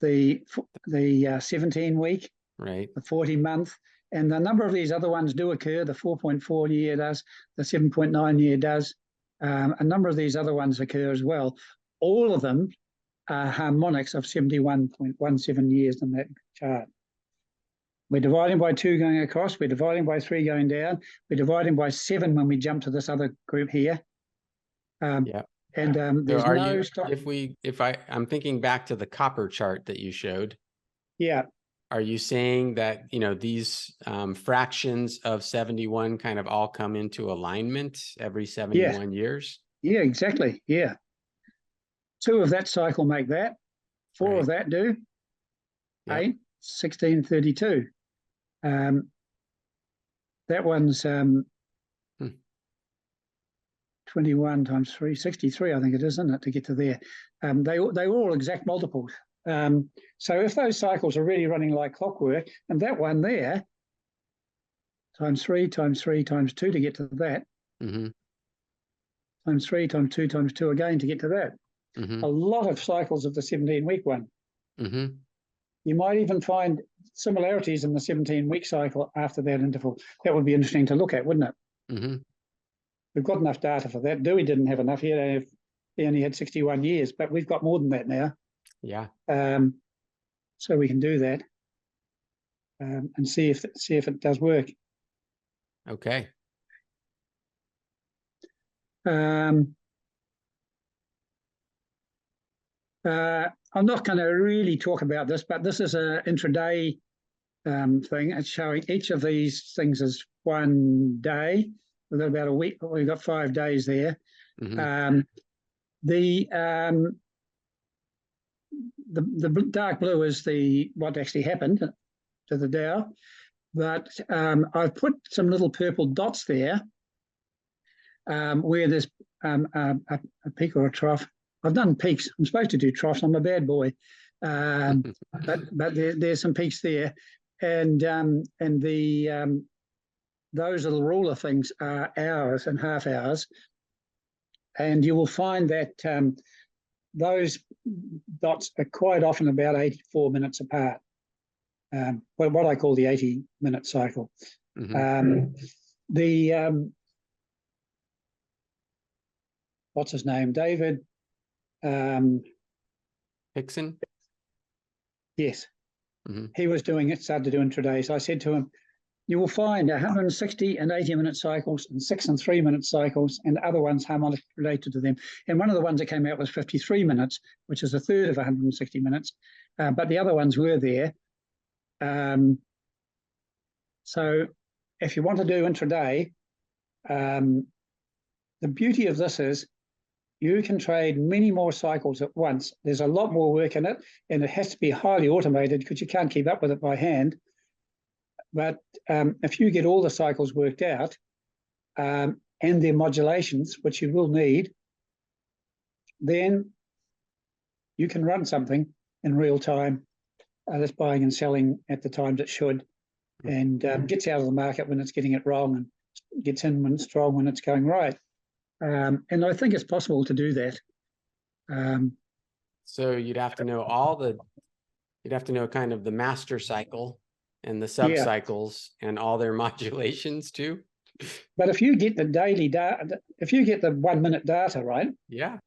the 17-week, right, the 40-month, and a number of these other ones do occur. The 4.4 year does, the 7.9 year does. A number of these other ones occur as well. All of them are harmonics of 71.17 years in that chart. We're dividing by 2 going across. We're dividing by 3 going down. We're dividing by 7 when we jump to this other group here. Yeah. And there's so no stock. I'm thinking back to the copper chart that you showed. Yeah. Are you saying that, these fractions of 71 kind of all come into alignment every 71 years? Yeah, exactly. Yeah. 2 of that cycle make that. 4 of that do. Yep. 8, 16, 32. That one's 21 times 3, 63, I think it is, isn't it, to get to there. They were all exact multiples. So if those cycles are really running like clockwork, and that one there, times 3, times 3, times 2 to get to that, times 3, times 2, times 2 again to get to that. A lot of cycles of the 17-week one. You might even find similarities in the 17-week cycle after that interval. That would be interesting to look at, wouldn't it? We've got enough data for that. Dewey didn't have enough. He only had 61 years, but we've got more than that now. Yeah. So we can do that and see if it does work. Okay. I'm not going to really talk about this, but this is an intraday thing. It's showing each of these things as one day. We've got about a week, but we've got 5 days there. The dark blue is what actually happened to the Dow, but I've put some little purple dots there where there's a peak or a trough. I've done peaks. I'm supposed to do troughs. I'm a bad boy, but there's some peaks there, and those little ruler things are hours and half hours, and you will find that those dots are quite often about 84 minutes apart. What I call the 80-minute cycle. What's his name? David Hickson? Yes. He was doing it, started to do intraday. So I said to him, you will find 160 and 80-minute cycles and 6 and 3-minute cycles and other ones harmonic related to them. And one of the ones that came out was 53 minutes, which is a third of 160 minutes. But the other ones were there. So if you want to do intraday, the beauty of this is you can trade many more cycles at once. There's a lot more work in it, and it has to be highly automated because you can't keep up with it by hand. But if you get all the cycles worked out and their modulations, which you will need, then you can run something in real time that's buying and selling at the times it should, and gets out of the market when it's getting it wrong and gets in when it's strong when it's going right. And I think it's possible to do that. So you'd have to know you'd have to know kind of the master cycle and the sub Yeah. cycles and all their modulations too. But if you get the daily data, if you get the 1 minute data, right? Yeah.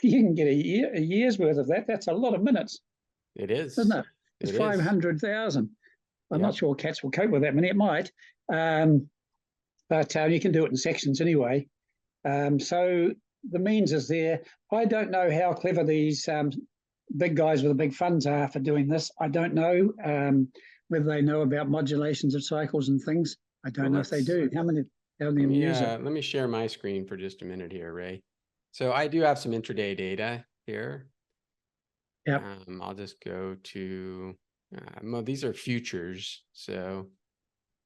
You can get a year's worth of that. That's a lot of minutes. It is. Isn't it? It's It is. 500,000. I'm Yep. not sure cats will cope with that many. It might. But you can do it in sections anyway. So the means is there. I don't know how clever these big guys with the big funds are for doing this. I don't know whether they know about modulations of cycles and things. I don't know if they do. How many of them use it? Let me share my screen for just a minute here, Ray. So I do have some intraday data here. Yeah. I'll just go to, well, these are futures. So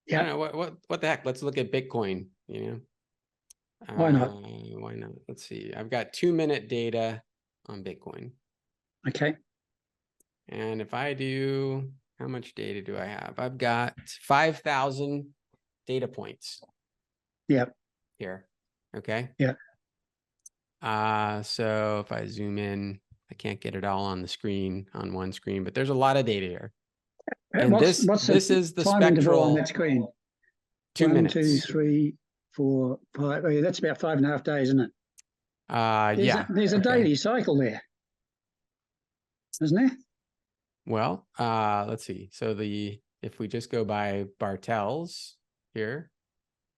yeah, I don't know what the heck. Let's look at Bitcoin, you know. Why not? Why not? Let's see. I've got 2 minute data on Bitcoin. Okay. And if I do, how much data do I have? I've got 5,000 data points. Yeah. Here. Okay. Yeah. So if I zoom in, I can't get it all on the screen, on one screen, but there's a lot of data here. And this is the time interval on spectral that screen? 2 minutes. 1, 2, 3, 4, 5. Oh, yeah, that's about 5.5 days, isn't it? There's a daily cycle there, isn't there? Well, let's see. So if we just go by Bartel's here,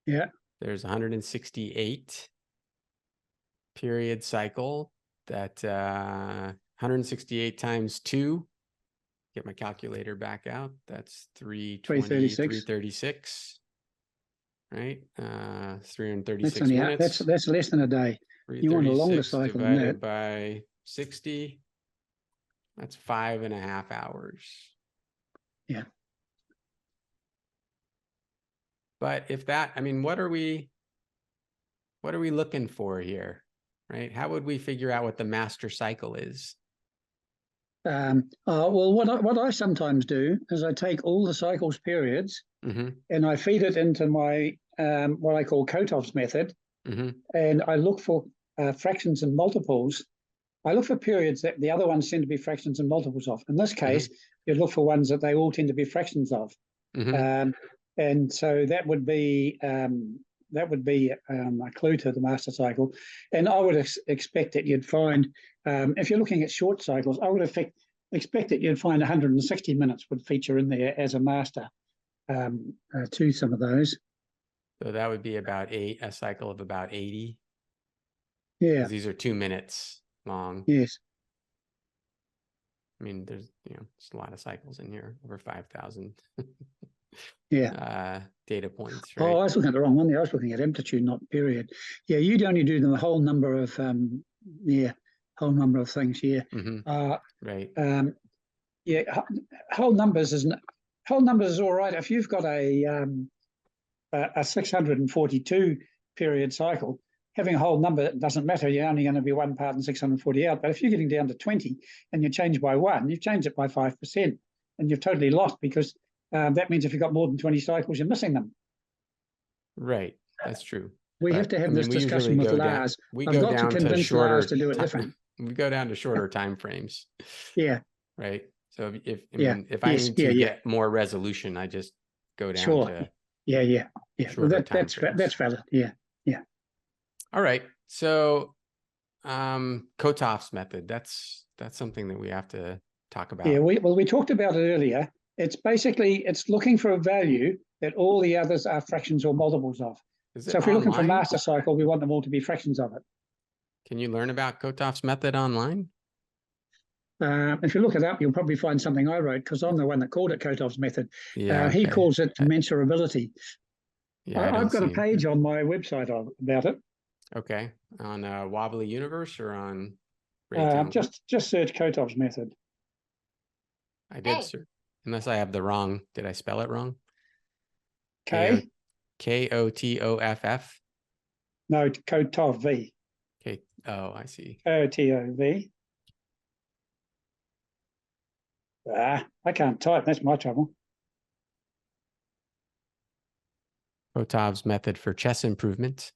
yeah, there's 168 period cycle. That 168 times 2. Get my calculator back out. That's 336. Right? 336 minutes. That's less than a day. You want a longer cycle than that. Divided by 60. That's 5.5 hours. Yeah. But if that, I mean, what are we looking for here, right? How would we figure out what the master cycle is? Well, what I sometimes do is I take all the cycles periods and I feed it into my what I call Kotov's method, and I look for fractions and multiples. I look for periods that the other ones tend to be fractions and multiples of. In this case, you look for ones that they all tend to be fractions of, and so that would be a clue to the master cycle. And I would expect that you'd find, if you're looking at short cycles, I would expect that you'd find 160 minutes would feature in there as a master to some of those. So that would be about a cycle of about 80. Yeah. These are 2 minutes long. Yes. I mean, there's a lot of cycles in here, over 5,000. Yeah. Data points. Right? Oh, I was looking at the wrong one there. I was looking at amplitude, not period. Yeah, you'd only do the whole number of whole number of things here. Right. Yeah, whole numbers is all right if you've got a 642 period cycle. Having a whole number doesn't matter. You're only going to be one part in 640 out. But if you're getting down to 20 and you change by 1, you've changed it by 5%, and you've totally lost, because that means if you've got more than 20 cycles, you're missing them. Right, that's true. We have to have this discussion with Lars. I've got to convince Lars to do it different. We go down to shorter time frames. Yeah. Right. So if I need to get more resolution, I just go down to Well, that's valid. Yeah. All right. So Kotov's method, that's something that we have to talk about. Yeah, we talked about it earlier. It's basically looking for a value that all the others are fractions or multiples of. So if we're looking for master cycle, we want them all to be fractions of it. Can you learn about Kotov's method online? If you look it up, you'll probably find something I wrote, because I'm the one that called it Kotov's method. Yeah, he calls it commensurability. Yeah, I've got a page on my website about it. Okay, on Wobbly Universe or on? Just search Kotov's method. I did, sir. Unless I have the wrong. Did I spell it wrong? Kotoff. No, Kotov V. Okay. Oh, I see. Kotov. I can't type. That's my trouble. Kotov's method for chess improvement.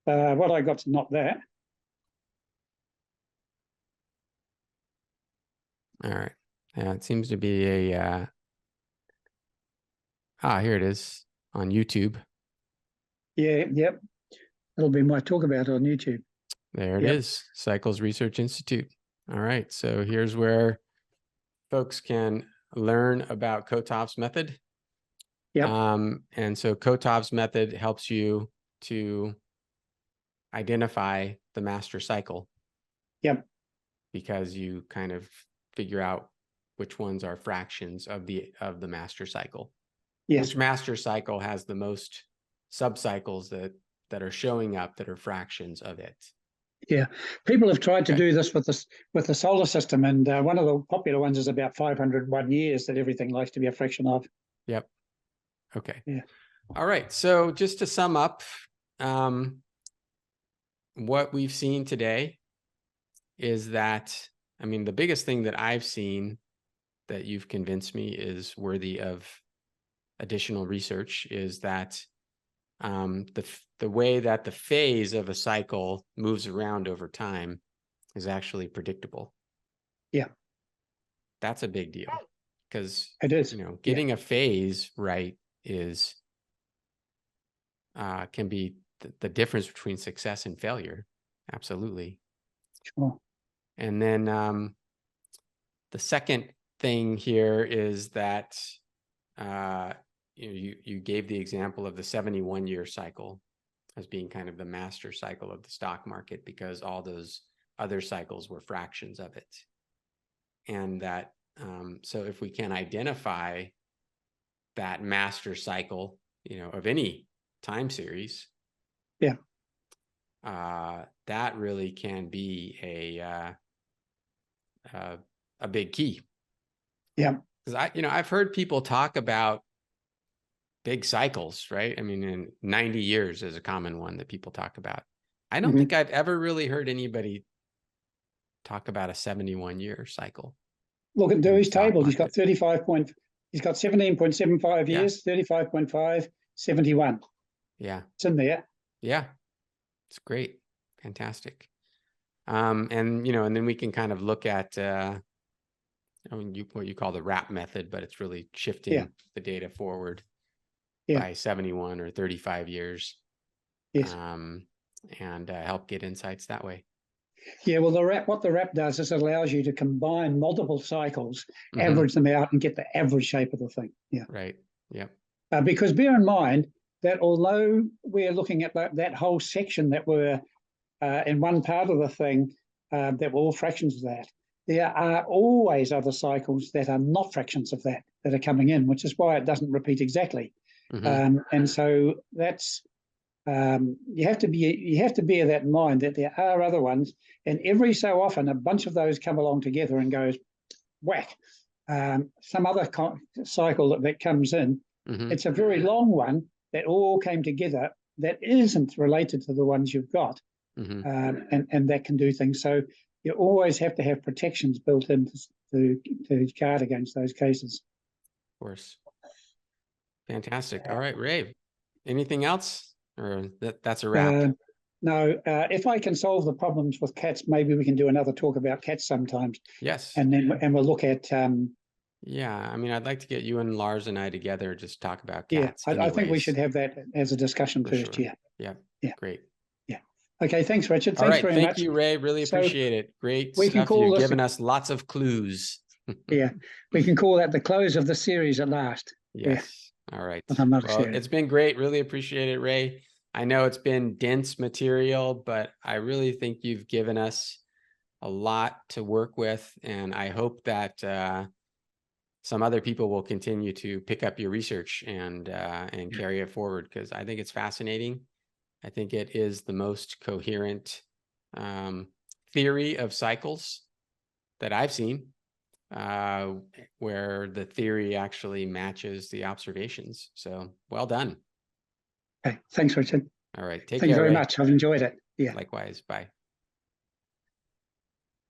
What I got, not that. All right. It seems to be a, here it is on YouTube. Yeah, yep. It'll be my talk about on YouTube. There it is, Cycles Research Institute. All right. So here's where folks can learn about Kotov's method. Yep. And so Kotov's method helps you to identify the master cycle. Yep. Because you kind of figure out which ones are fractions of the master cycle. Yes. Which master cycle has the most subcycles that are showing up that are fractions of it. Yeah, people have tried to do this with the solar system, and one of the popular ones is about 501 years that everything likes to be a fraction of. Yep. Okay. Yeah. All right. So just to sum up, what we've seen today is that, I mean, the biggest thing that I've seen that you've convinced me is worthy of additional research is that the way that the phase of a cycle moves around over time is actually predictable. Yeah. That's a big deal because it is. Getting a phase right is can be the difference between success and failure. Absolutely. Sure. And then the second thing here is that you gave the example of the 71-year cycle as being kind of the master cycle of the stock market because all those other cycles were fractions of it. And that so if we can identify that master cycle, of any time series, that really can be a big key. Yeah. Because I've heard people talk about big cycles, right? I mean, in 90 years is a common one that people talk about. I don't think I've ever really heard anybody talk about a 71-year cycle. Look at Dewey's table. He's got 17.75 years, 35.5, 71. Yeah. It's in there. Yeah. It's great. Fantastic. And then we can kind of look at what you call the wrap method, but it's really shifting the data forward by 71 or 35 years. Yes. And help get insights that way. Yeah, well, what the wrap does is it allows you to combine multiple cycles, average them out, and get the average shape of the thing. Yeah. Right. Yep. Because bear in mind that although we're looking at that whole section that were in one part of the thing that were all fractions of that, there are always other cycles that are not fractions of that are coming in, which is why it doesn't repeat exactly. And so that's you have to bear that in mind that there are other ones, and every so often a bunch of those come along together and goes whack. Some other cycle that comes in, it's a very long one that all came together that isn't related to the ones you've got, and that can do things. So you always have to have protections built in to guard against those cases. Of course. Fantastic. All right, Ray. Anything else, or that's a wrap? No. If I can solve the problems with cats, maybe we can do another talk about cats sometimes. Yes. And we'll look at. Yeah, I mean, I'd like to get you and Lars and I together just talk about cats. Yeah, I think we should have that as a discussion first. Sure. Yeah. Great. Yeah. Okay. Thanks, Richard. Thanks very much. Thank you, Ray. Really appreciate it. Great we stuff. You've given us lots of clues. Yeah, we can call that the close of the series at last. Yes. Yeah. All right. Well, it's been great. Really appreciate it, Ray. I know it's been dense material, but I really think you've given us a lot to work with, and I hope that some other people will continue to pick up your research and carry it forward, because I think it's fascinating. I think it is the most coherent theory of cycles that I've seen, where the theory actually matches the observations. So well done. Okay. Thanks, Richard. All right. Take care. Thank you very much. I've enjoyed it. Yeah. Likewise. Bye.